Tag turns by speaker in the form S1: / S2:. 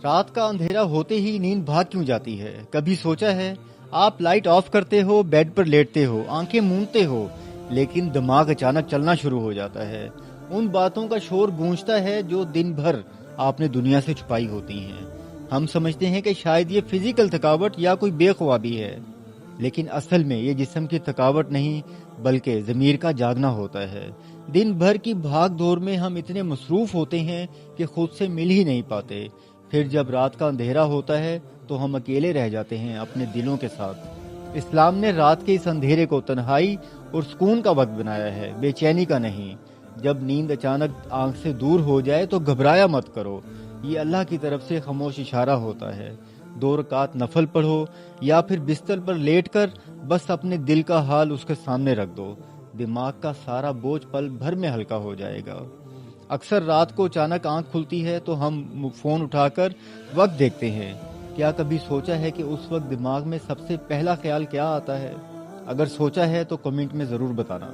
S1: رات کا اندھیرا ہوتے ہی نیند بھاگ کیوں جاتی ہے؟ کبھی سوچا ہے؟ آپ لائٹ آف کرتے ہو، بیڈ پر لیٹتے ہو، آنکھیں مونتے ہو، لیکن دماغ اچانک چلنا شروع ہو جاتا ہے۔ ان باتوں کا شور گونجتا ہے جو دن بھر آپ نے دنیا سے چھپائی ہوتی ہیں۔ ہم سمجھتے ہیں کہ شاید یہ فزیکل تھکاوٹ یا کوئی بے خوابی ہے، لیکن اصل میں یہ جسم کی تھکاوٹ نہیں بلکہ ضمیر کا جاگنا ہوتا ہے۔ دن بھر کی بھاگ دور میں ہم اتنے مصروف ہوتے ہیں کہ خود سے مل ہی نہیں پاتے۔ پھر جب رات کا اندھیرا ہوتا ہے تو ہم اکیلے رہ جاتے ہیں اپنے دلوں کے ساتھ۔ اسلام نے رات کے اس اندھیرے کو تنہائی اور سکون کا وقت بنایا ہے، بے چینی کا نہیں۔ جب نیند اچانک آنکھ سے دور ہو جائے تو گھبرایا مت کرو، یہ اللہ کی طرف سے خاموش اشارہ ہوتا ہے۔ 2 رکعت نفل پڑھو یا پھر بستر پر لیٹ کر بس اپنے دل کا حال اس کے سامنے رکھ دو، دماغ کا سارا بوجھ پل بھر میں ہلکا ہو جائے گا۔ اکثر رات کو اچانک آنکھ کھلتی ہے تو ہم فون اٹھا کر وقت دیکھتے ہیں۔ کیا کبھی سوچا ہے کہ اس وقت دماغ میں سب سے پہلا خیال کیا آتا ہے؟ اگر سوچا ہے تو کمنٹ میں ضرور بتانا۔